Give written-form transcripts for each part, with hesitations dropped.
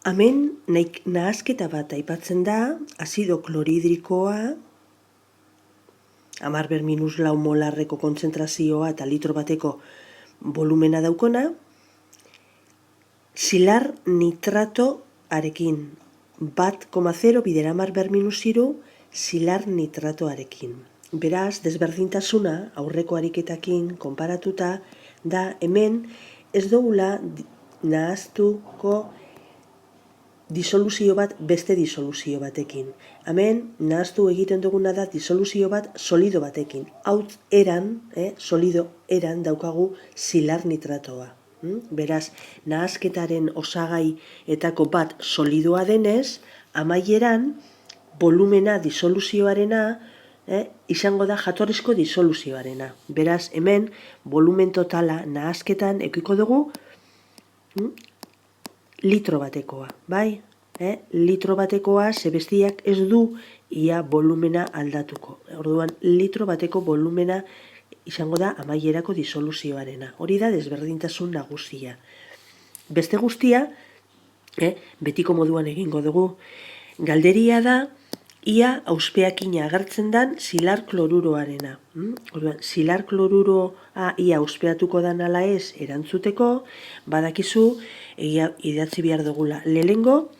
Hemen nahasketa bat aipatzen da, azido kloridrikoa, 10 berminus lau molarreko kontzentrazioa eta litro bateko volumena daukona, silar nitratoarekin, 1,0 bidera 10 berminus iru silar nitratoarekin. Beraz, desberdintasuna aurreko ariketakin konparatuta da hemen ez dugula nahaztuko disoluzio bat beste disoluzio batekin. Hemen nahaztu egiten duguna da disoluzio bat solido batekin. Hau eran, solido eran daukagu silar nitratoa. Beraz, nahazketaren osagai etako bat solidoa denez, amaieran volumena disoluzioarena izango da jatorrizko disoluzioarena. Beraz, hemen volumen totala nahazketan ekiko dugu litro batekoa, bai? Litro batekoa zebestiak ez du ia volumena aldatuko. Orduan, litro bateko volumena izango da amaierako disoluzioarena. Hori da desberdintasun nagusia. Beste guztia, betiko moduan egingo dugu, galderia da, ia auspeakina agertzen dan silar kloruroarena. Orduan, silar kloruroa ia auspeatuko dan ala ez erantzuteko, badakizu, idatzi behar dugula. Lehengo,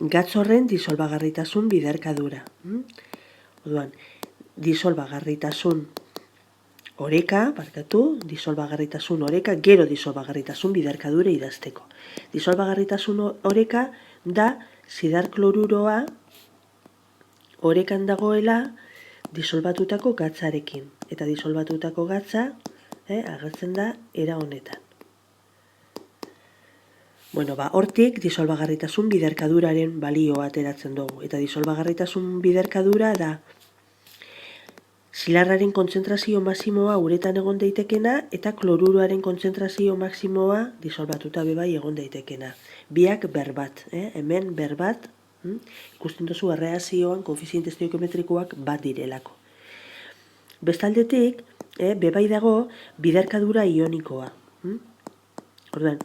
gatz horren disolbagarritasun biderkadura. Orduan, disolbagarritasun oreka, disolbagarritasun oreka, gero disolbagarritasun biderkadura idazteko. Disolbagarritasun oreka da sidar kloruroa orekan dagoela disolbatutako gatzarekin. Eta disolbatutako gatza agertzen da era honetan. Hortik disolbagarritasun biderkaduraren balioa ateratzen dugu. Eta disolbagarritasun biderkadura da silarraren kontzentrazio maximoa uretan egon daitekena eta kloruroaren kontzentrazio maximoa disolbatuta bebai egon daitekena. Biak berbat, hemen berbat, ikusten duzu erreazioan koefiziente esteokiometrikoak bat direlako. Bestaldetik, bebai dago biderkadura ionikoa. Orduan,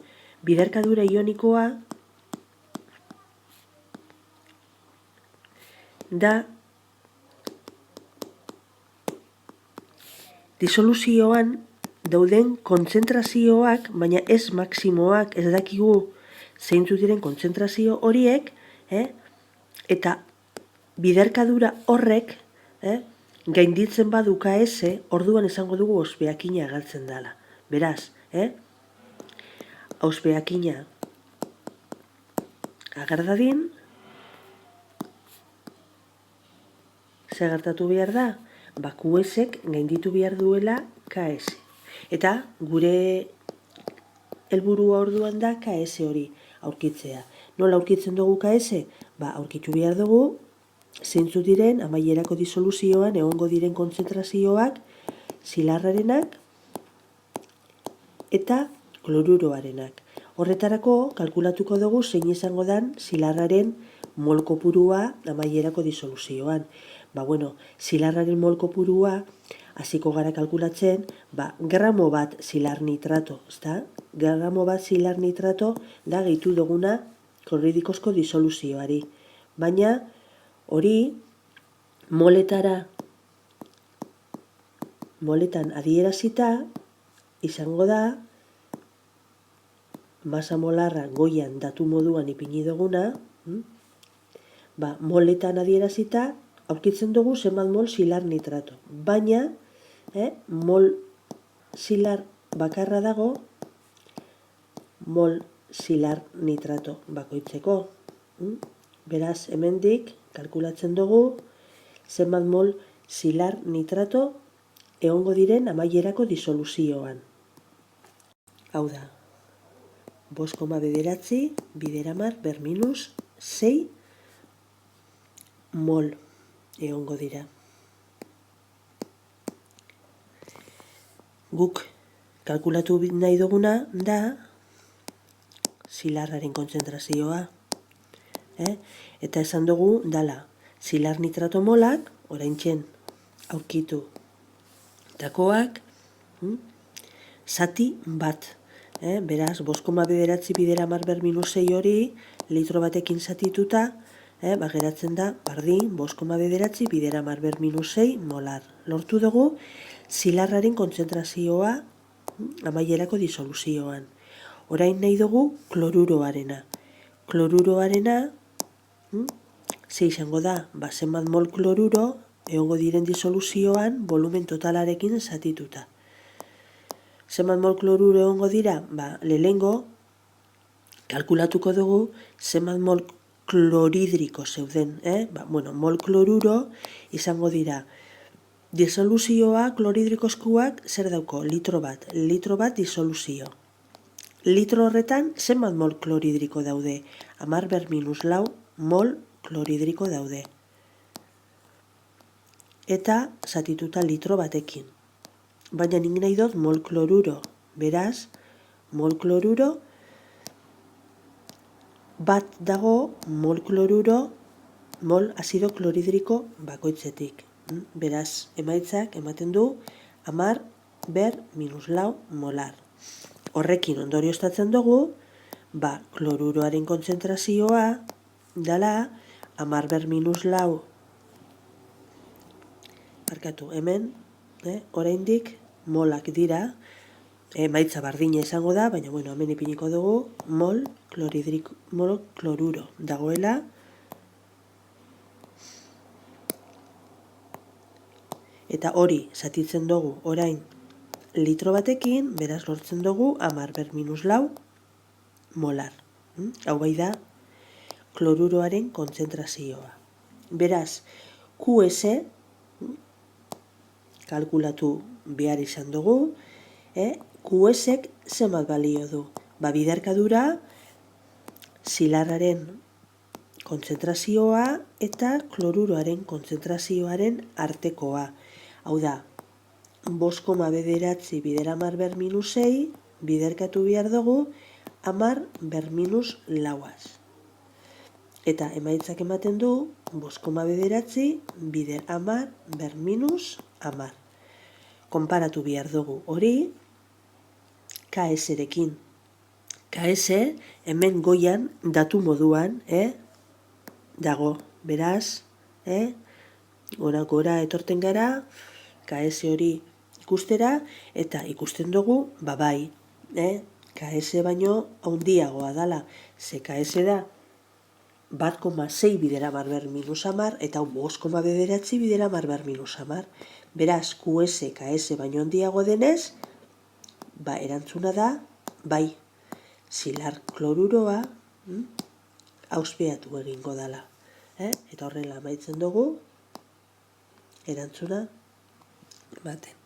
biderkadura ionikoa da disoluzioan dauden kontzentrazioak, baina ez maximoak, ez dakigu zeintzuk diren kontzentrazio horiek, eta biderkadura horrek gainditzen badu KS, orduan esango dugu auspeakina agertzen dela. Beraz, auspeakina ager dadin, zer gertatu behar da? QS-ek gainditu behar duela KS. Eta gure helburua orduan da KS hori aurkitzea. Nola aurkitzen dugu KS? Aurkitu behar dugu zeintzuk diren amaierako disoluzioan egongo diren kontzentrazioak silarrarenak eta kloruroarenak. Horretarako kalkulatuko dugu zein izango den silarraren mol kopurua amaierako disoluzioan. Silarraren mol kopurua hasiko gara kalkulatzen, gramo bat silar nitrato, ezta? Gramo bat silar nitrato da gehitu duguna klorhidikozko disoluzioari. Baina hori moletan adierazita izango da masa molarra goian datu moduan ipini duguna, moletan adierazita aurkitzen dugu zenbat mol silar nitrato. Baina, mol silar bakarra dago, mol silar nitrato bakoitzeko. Beraz, hemendik kalkulatzen dugu zenbat mol silar nitrato egongo diren amaierako disoluzioan. Hau da, 5,9 bidera 10 berminus 6 mol egongo dira. Guk kalkulatu nahi duguna da silarraren kontzentrazioa. Eta esan dugu dala silar nitrato molak, oraintxen aurkitu dakoak, zati bat. Beraz, 5,9 bidera 10 berminus 6 hori, litro batekin zatituta, geratzen da, bardin, 5,9 bider 10 molar. Lortu dugu, zilarraren kontzentrazioa amaierako disoluzioan. Orain nahi dugu kloruroarena. Kloruroarena, ze izango da, zenbat mol kloruro, egongo diren disoluzioan, volumen totalarekin zatituta. Zenbat mol kloruro egongo dira, lehengo, kalkulatuko dugu, zenbat mol kloridriko zeuden. Mol kloruro izango dira, disoluzioa kloridrikozkuak zer dauko? Litro bat disoluzio. Litro horretan zenbat mol kloridriko daude? 10-4 mol kloridriko daude. Eta zatituta litro batekin. Baina nik nahi dut mol kloruro. Beraz, mol kloruro bat dago mol kloruro, mol azido kloridriko bakoitzetik. Beraz, emaitzak ematen du 10-4 molar. Horrekin ondorioztatzen dugu, kloruroaren kontzentrazioa dela 10-4, hemen, oraindik molak dira, emaitza bardina izango da, baina hemen ipiniko dugu mol kloruro dagoela. Eta hori zatitzen dugu orain litro batekin, beraz lortzen dugu 10-4 molar. Hau bai da kloruroaren kontzentrazioa. Beraz, QS kalkulatu behar izan dugu, QS-ek zenbat balio du. Biderkadura, zilarraren kontzentrazioa eta kloruroaren kontzentrazioaren artekoa. Hau da, 5,9 bider 10-6 biderkatu behar dugu 10-4. Eta emaitzak ematen du 5,9 bider 10-10. Konparatu behar dugu hori KS-rekin. KS hemen goian datu moduan dago. Beraz, gora etorten gara, KS hori ikustera, eta ikusten dugu, bai, KS baino handiagoa dala. Ze KS da 1,6 bider 10-10, eta 5,9 bider 10-10. Beraz, QS, KS baino handiago denez, erantzuna da, bai, zilar kloruroa auspeatu egingo dala. Eta horrela amaitzen dugu, erantzuna ematen.